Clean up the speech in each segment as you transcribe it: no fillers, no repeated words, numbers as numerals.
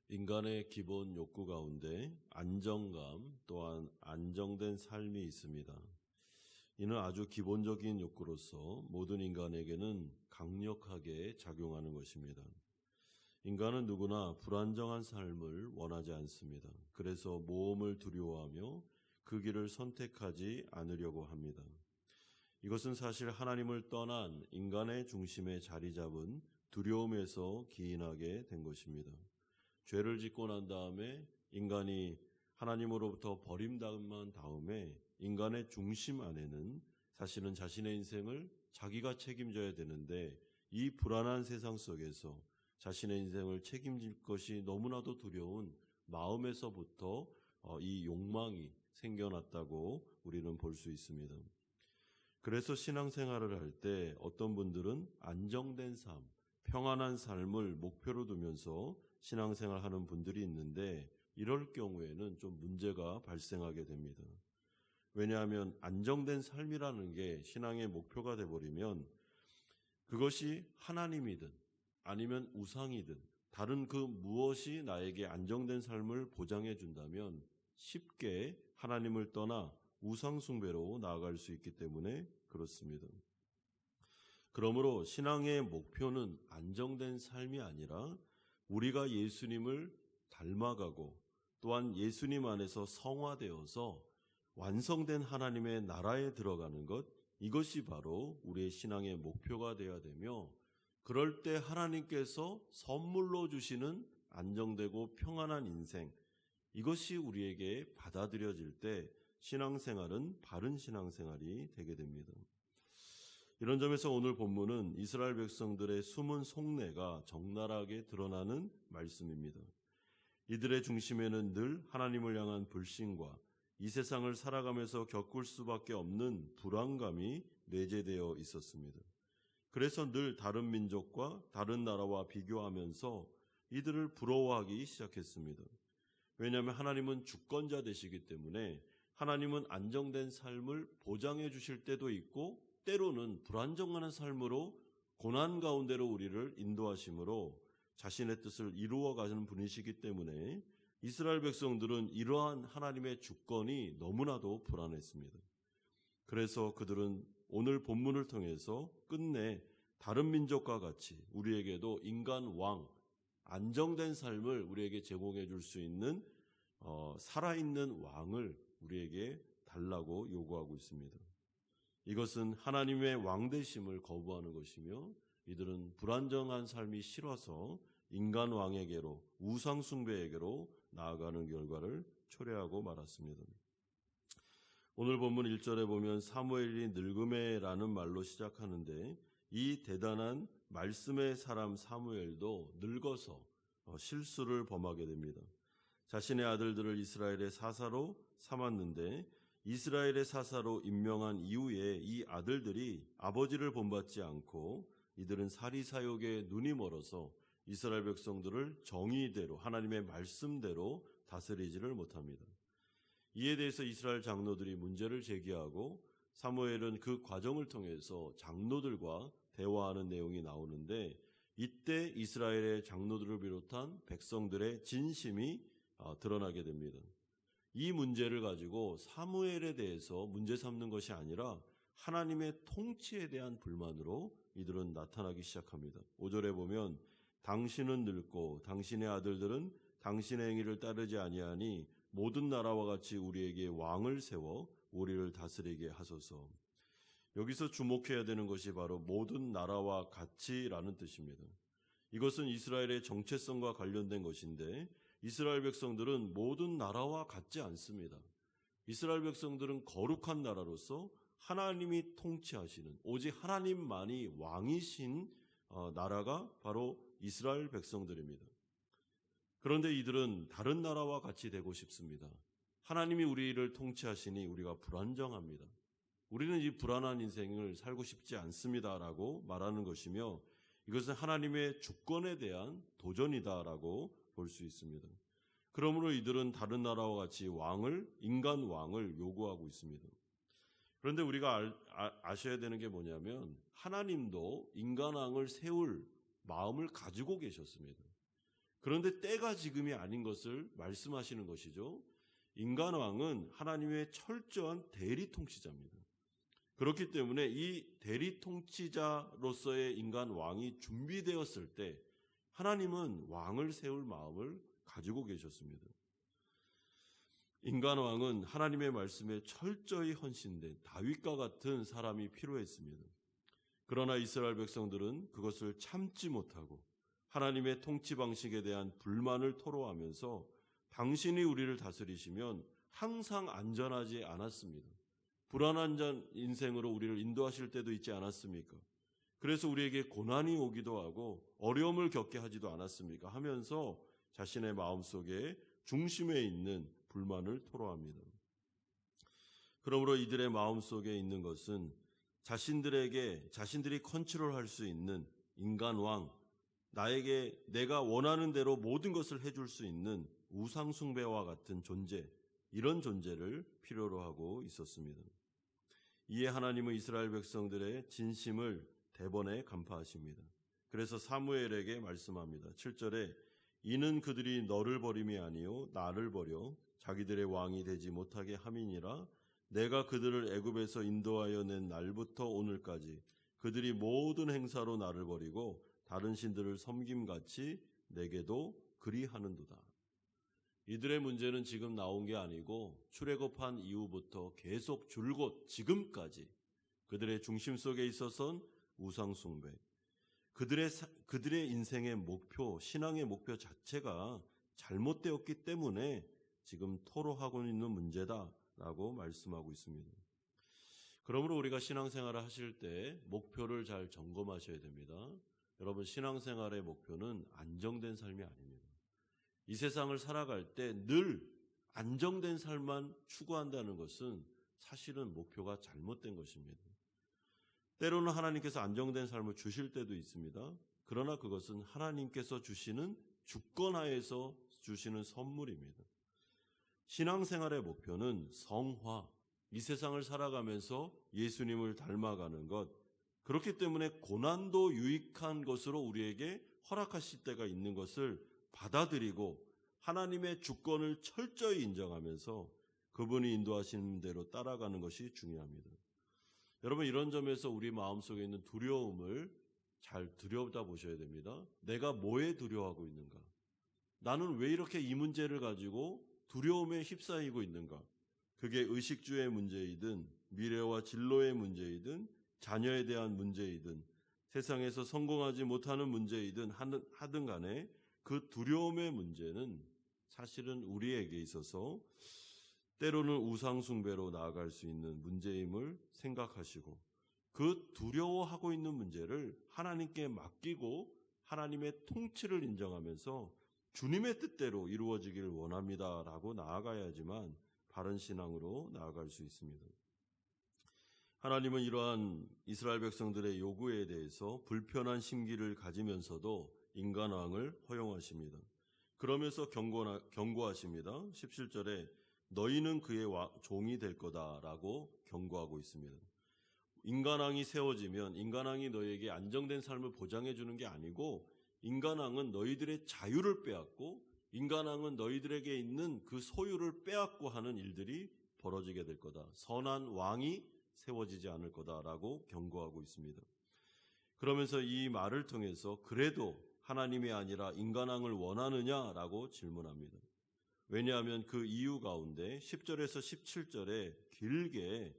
인간의 기본 욕구 가운데 안정감 또한 안정된 삶이 있습니다. 이는 아주 기본적인 욕구로서 모든 인간에게는 강력하게 작용하는 것입니다. 인간은 누구나 불안정한 삶을 원하지 않습니다. 그래서 모험을 두려워하며 그 길을 선택하지 않으려고 합니다. 이것은 사실 하나님을 떠난 인간의 중심에 자리 잡은 두려움에서 기인하게 된 것입니다. 죄를 짓고 난 다음에 인간이 하나님으로부터 버림당한 다음에 인간의 중심 안에는 사실은 자신의 인생을 자기가 책임져야 되는데 이 불안한 세상 속에서 자신의 인생을 책임질 것이 너무나도 두려운 마음에서부터 이 욕망이 생겨났다고 우리는 볼 수 있습니다. 그래서 신앙생활을 할 때 어떤 분들은 안정된 삶, 평안한 삶을 목표로 두면서 신앙생활하는 분들이 있는데 이럴 경우에는 좀 문제가 발생하게 됩니다. 왜냐하면 안정된 삶이라는 게 신앙의 목표가 돼버리면 그것이 하나님이든 아니면 우상이든 다른 그 무엇이 나에게 안정된 삶을 보장해 준다면 쉽게 하나님을 떠나 우상 숭배로 나아갈 수 있기 때문에 그렇습니다. 그러므로 신앙의 목표는 안정된 삶이 아니라 우리가 예수님을 닮아가고 또한 예수님 안에서 성화되어서 완성된 하나님의 나라에 들어가는 것, 이것이 바로 우리의 신앙의 목표가 되어야 되며 그럴 때 하나님께서 선물로 주시는 안정되고 평안한 인생, 이것이 우리에게 받아들여질 때 신앙생활은 바른 신앙생활이 되게 됩니다. 이런 점에서 오늘 본문은 이스라엘 백성들의 숨은 속내가 적나라하게 드러나는 말씀입니다. 이들의 중심에는 늘 하나님을 향한 불신과 이 세상을 살아가면서 겪을 수밖에 없는 불안감이 내재되어 있었습니다. 그래서 늘 다른 민족과 다른 나라와 비교하면서 이들을 부러워하기 시작했습니다. 왜냐하면 하나님은 주권자 되시기 때문에 하나님은 안정된 삶을 보장해 주실 때도 있고 때로는 불안정한 삶으로 고난 가운데로 우리를 인도하심으로 자신의 뜻을 이루어가는 분이시기 때문에 이스라엘 백성들은 이러한 하나님의 주권이 너무나도 불안했습니다. 그래서 그들은 오늘 본문을 통해서 끝내 다른 민족과 같이 우리에게도 인간 왕, 안정된 삶을 우리에게 제공해 줄 수 있는 살아있는 왕을 우리에게 달라고 요구하고 있습니다. 이것은 하나님의 왕되심을 거부하는 것이며 이들은 불안정한 삶이 싫어서 인간 왕에게로 우상 숭배에게로 나아가는 결과를 초래하고 말았습니다. 오늘 본문 1절에 보면 사무엘이 늙음에라는 말로 시작하는데 이 대단한 말씀의 사람 사무엘도 늙어서 실수를 범하게 됩니다. 자신의 아들들을 이스라엘의 사사로 삼았는데 이스라엘의 사사로 임명한 이후에 이 아들들이 아버지를 본받지 않고 이들은 사리사욕에 눈이 멀어서 이스라엘 백성들을 정의대로 하나님의 말씀대로 다스리지를 못합니다. 이에 대해서 이스라엘 장로들이 문제를 제기하고 사무엘은 그 과정을 통해서 장로들과 대화하는 내용이 나오는데 이때 이스라엘의 장로들을 비롯한 백성들의 진심이 드러나게 됩니다. 이 문제를 가지고 사무엘에 대해서 문제 삼는 것이 아니라 하나님의 통치에 대한 불만으로 이들은 나타나기 시작합니다. 5절에 보면 당신은 늙고 당신의 아들들은 당신의 행위를 따르지 아니하니 모든 나라와 같이 우리에게 왕을 세워 우리를 다스리게 하소서. 여기서 주목해야 되는 것이 바로 모든 나라와 같이라는 뜻입니다. 이것은 이스라엘의 정체성과 관련된 것인데 이스라엘 백성들은 모든 나라와 같지 않습니다. 이스라엘 백성들은 거룩한 나라로서 하나님이 통치하시는 오직 하나님만이 왕이신 나라가 바로 이스라엘 백성들입니다. 그런데 이들은 다른 나라와 같이 되고 싶습니다. 하나님이 우리를 통치하시니 우리가 불안정합니다. 우리는 이 불안한 인생을 살고 싶지 않습니다라고 말하는 것이며 이것은 하나님의 주권에 대한 도전이다라고 볼 수 있습니다. 그러므로 이들은 다른 나라와 같이 인간 왕을 요구하고 있습니다. 그런데 우리가 아셔야 되는 게 뭐냐면 하나님도 인간 왕을 세울 마음을 가지고 계셨습니다. 그런데 때가 지금이 아닌 것을 말씀하시는 것이죠. 인간왕은 하나님의 철저한 대리 통치자입니다. 그렇기 때문에 이 대리 통치자로서의 인간 왕이 준비되었을 때 하나님은 왕을 세울 마음을 가지고 계셨습니다. 인간 왕은 하나님의 말씀에 철저히 헌신된 다윗과 같은 사람이 필요했습니다. 그러나 이스라엘 백성들은 그것을 참지 못하고 하나님의 통치 방식에 대한 불만을 토로하면서 당신이 우리를 다스리시면 항상 안전하지 않았습니다. 불안한 인생으로 우리를 인도하실 때도 있지 않았습니까? 그래서 우리에게 고난이 오기도 하고 어려움을 겪게 하지도 않았습니까? 하면서 자신의 마음속에 중심에 있는 불만을 토로합니다. 그러므로 이들의 마음속에 있는 것은 자신들이 컨트롤할 수 있는 인간왕, 나에게 내가 원하는 대로 모든 것을 해줄 수 있는 우상숭배와 같은 존재, 이런 존재를 필요로 하고 있었습니다. 이에 하나님은 이스라엘 백성들의 진심을 대번에 간파하십니다. 그래서 사무엘에게 말씀합니다. 7절에 이는 그들이 너를 버림이 아니요 나를 버려 자기들의 왕이 되지 못하게 함이니라. 내가 그들을 애굽에서 인도하여 낸 날부터 오늘까지 그들이 모든 행사로 나를 버리고 다른 신들을 섬김같이 내게도 그리하는도다. 이들의 문제는 지금 나온 게 아니고 출애굽한 이후부터 계속 줄곧 지금까지 그들의 중심 속에 있어선 우상숭배, 그들의 인생의 목표, 신앙의 목표 자체가 잘못되었기 때문에 지금 토로하고 있는 문제다라고 말씀하고 있습니다. 그러므로 우리가 신앙생활을 하실 때 목표를 잘 점검하셔야 됩니다. 여러분, 신앙생활의 목표는 안정된 삶이 아닙니다. 이 세상을 살아갈 때 늘 안정된 삶만 추구한다는 것은 사실은 목표가 잘못된 것입니다. 때로는 하나님께서 안정된 삶을 주실 때도 있습니다. 그러나 그것은 하나님께서 주시는 주권하에서 주시는 선물입니다. 신앙생활의 목표는 성화, 이 세상을 살아가면서 예수님을 닮아가는 것, 그렇기 때문에 고난도 유익한 것으로 우리에게 허락하실 때가 있는 것을 받아들이고 하나님의 주권을 철저히 인정하면서 그분이 인도하시는 대로 따라가는 것이 중요합니다. 여러분, 이런 점에서 우리 마음속에 있는 두려움을 잘 들여다보셔야 됩니다. 내가 뭐에 두려워하고 있는가? 나는 왜 이렇게 이 문제를 가지고 두려움에 휩싸이고 있는가? 그게 의식주의 문제이든 미래와 진로의 문제이든 자녀에 대한 문제이든 세상에서 성공하지 못하는 문제이든 하든 간에 그 두려움의 문제는 사실은 우리에게 있어서 때로는 우상숭배로 나아갈 수 있는 문제임을 생각하시고 그 두려워하고 있는 문제를 하나님께 맡기고 하나님의 통치를 인정하면서 주님의 뜻대로 이루어지기를 원합니다라고 나아가야지만 바른 신앙으로 나아갈 수 있습니다. 하나님은 이러한 이스라엘 백성들의 요구에 대해서 불편한 심기를 가지면서도 인간왕을 허용하십니다. 그러면서 경고하십니다. 17절에 너희는 그의 종이 될 거다라고 경고하고 있습니다. 인간왕이 세워지면 인간왕이 너희에게 안정된 삶을 보장해 주는 게 아니고 인간왕은 너희들의 자유를 빼앗고 인간왕은 너희들에게 있는 그 소유를 빼앗고 하는 일들이 벌어지게 될 거다. 선한 왕이 세워지지 않을 거다라고 경고하고 있습니다. 그러면서 이 말을 통해서 그래도 하나님이 아니라 인간왕을 원하느냐라고 질문합니다. 왜냐하면 그 이유 가운데 10절에서 17절에 길게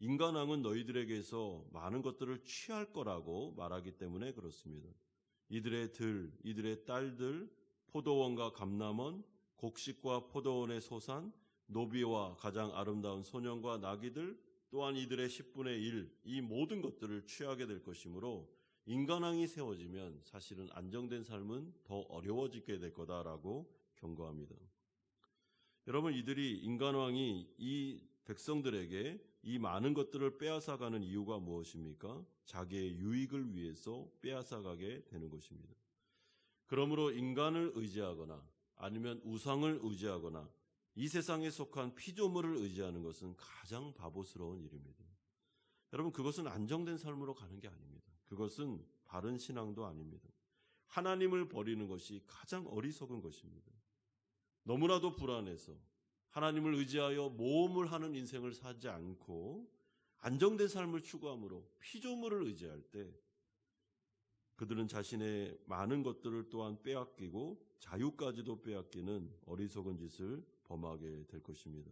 인간왕은 너희들에게서 많은 것들을 취할 거라고 말하기 때문에 그렇습니다. 이들의 이들의 딸들, 포도원과 감람원, 곡식과 포도원의 소산, 노비와 가장 아름다운 소년과 나귀들, 또한 이들의 10분의 1, 이 모든 것들을 취하게 될 것이므로 인간왕이 세워지면 사실은 안정된 삶은 더 어려워지게 될 거다라고 경고합니다. 여러분, 이들이 인간왕이 이 백성들에게 이 많은 것들을 빼앗아가는 이유가 무엇입니까? 자기의 유익을 위해서 빼앗아가게 되는 것입니다. 그러므로 인간을 의지하거나 아니면 우상을 의지하거나 이 세상에 속한 피조물을 의지하는 것은 가장 바보스러운 일입니다. 여러분, 그것은 안정된 삶으로 가는 게 아닙니다. 그것은 바른 신앙도 아닙니다. 하나님을 버리는 것이 가장 어리석은 것입니다. 너무나도 불안해서 하나님을 의지하여 모험을 하는 인생을 살지 않고 안정된 삶을 추구함으로 피조물을 의지할 때 그들은 자신의 많은 것들을 또한 빼앗기고 자유까지도 빼앗기는 어리석은 짓을 범하게 될 것입니다.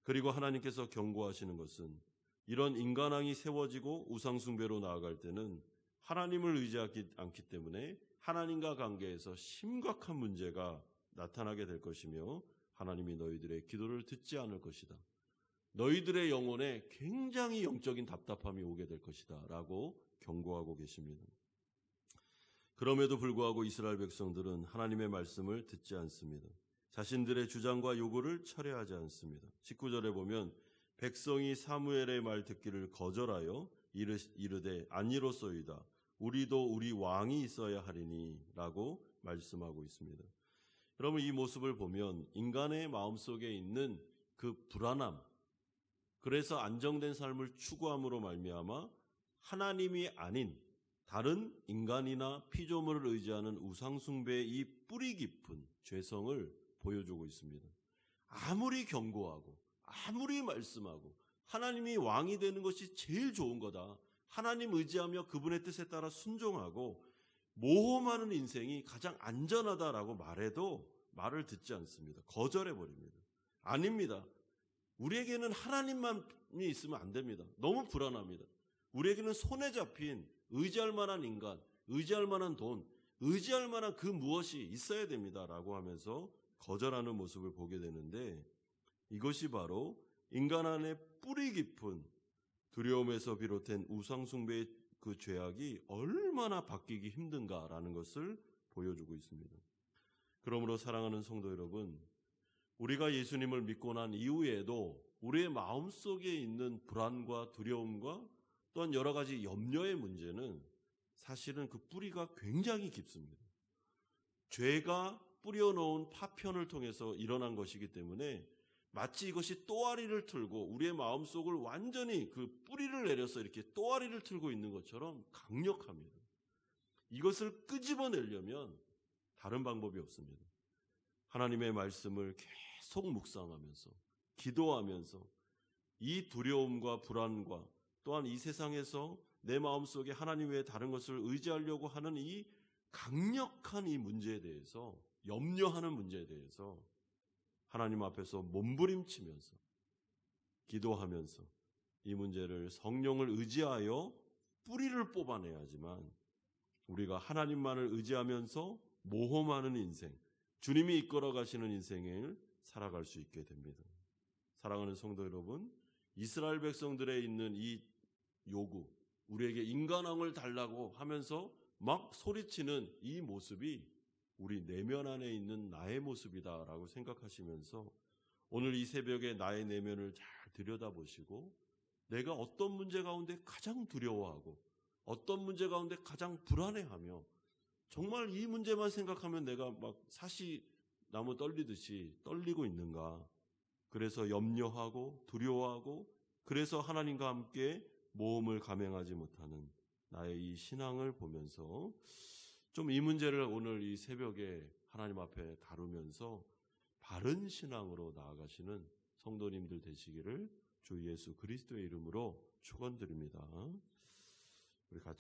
그리고 하나님께서 경고하시는 것은 이런 인간왕이 세워지고 우상숭배로 나아갈 때는 하나님을 의지하지 않기 때문에 하나님과 관계에서 심각한 문제가 나타나게 될 것이며 하나님이 너희들의 기도를 듣지 않을 것이다. 너희들의 영혼에 굉장히 영적인 답답함이 오게 될 것이다 라고 경고하고 계십니다. 그럼에도 불구하고 이스라엘 백성들은 하나님의 말씀을 듣지 않습니다. 자신들의 주장과 요구를 철회하지 않습니다. 19절에 보면 백성이 사무엘의 말 듣기를 거절하여 이르되 아니로소이다. 우리도 우리 왕이 있어야 하리니 라고 말씀하고 있습니다. 여러분, 이 모습을 보면 인간의 마음속에 있는 그 불안함, 그래서 안정된 삶을 추구함으로 말미암아 하나님이 아닌 다른 인간이나 피조물을 의지하는 우상숭배의 이 뿌리 깊은 죄성을 보여주고 있습니다. 아무리 경고하고 아무리 말씀하고 하나님이 왕이 되는 것이 제일 좋은 거다. 하나님 의지하며 그분의 뜻에 따라 순종하고 모험하는 인생이 가장 안전하다라고 말해도 말을 듣지 않습니다. 거절해버립니다. 아닙니다. 우리에게는 하나님만이 있으면 안 됩니다. 너무 불안합니다. 우리에게는 손에 잡힌 의지할 만한 인간, 의지할 만한 돈, 의지할 만한 그 무엇이 있어야 됩니다라고 하면서 거절하는 모습을 보게 되는데 이것이 바로 인간 안에 뿌리 깊은 두려움에서 비롯된 우상숭배의 그 죄악이 얼마나 바뀌기 힘든가라는 것을 보여주고 있습니다. 그러므로 사랑하는 성도 여러분, 우리가 예수님을 믿고 난 이후에도 우리의 마음속에 있는 불안과 두려움과 또한 여러 가지 염려의 문제는 사실은 그 뿌리가 굉장히 깊습니다. 죄가 뿌려놓은 파편을 통해서 일어난 것이기 때문에 마치 이것이 또아리를 틀고 우리의 마음속을 완전히 그 뿌리를 내려서 이렇게 또아리를 틀고 있는 것처럼 강력합니다. 이것을 끄집어내려면 다른 방법이 없습니다. 하나님의 말씀을 계속 묵상하면서 기도하면서 이 두려움과 불안과 또한 이 세상에서 내 마음속에 하나님 외에 다른 것을 의지하려고 하는 이 강력한 이 문제에 대해서, 염려하는 문제에 대해서 하나님 앞에서 몸부림치면서 기도하면서 이 문제를 성령을 의지하여 뿌리를 뽑아내야지만 우리가 하나님만을 의지하면서 모험하는 인생, 주님이 이끌어 가시는 인생을 살아갈 수 있게 됩니다. 사랑하는 성도 여러분, 이스라엘 백성들에 있는 이 요구, 우리에게 인간왕을 달라고 하면서 막 소리치는 이 모습이 우리 내면 안에 있는 나의 모습이다라고 생각하시면서 오늘 이 새벽에 나의 내면을 잘 들여다보시고 내가 어떤 문제 가운데 가장 두려워하고 어떤 문제 가운데 가장 불안해하며 정말 이 문제만 생각하면 내가 막 사시나무 떨리듯이 떨리고 있는가, 그래서 염려하고 두려워하고 그래서 하나님과 함께 모험을 감행하지 못하는 나의 이 신앙을 보면서 좀 이 문제를 오늘 이 새벽에 하나님 앞에 다루면서 바른 신앙으로 나아가시는 성도님들 되시기를 주 예수 그리스도의 이름으로 축원드립니다. 우리 같이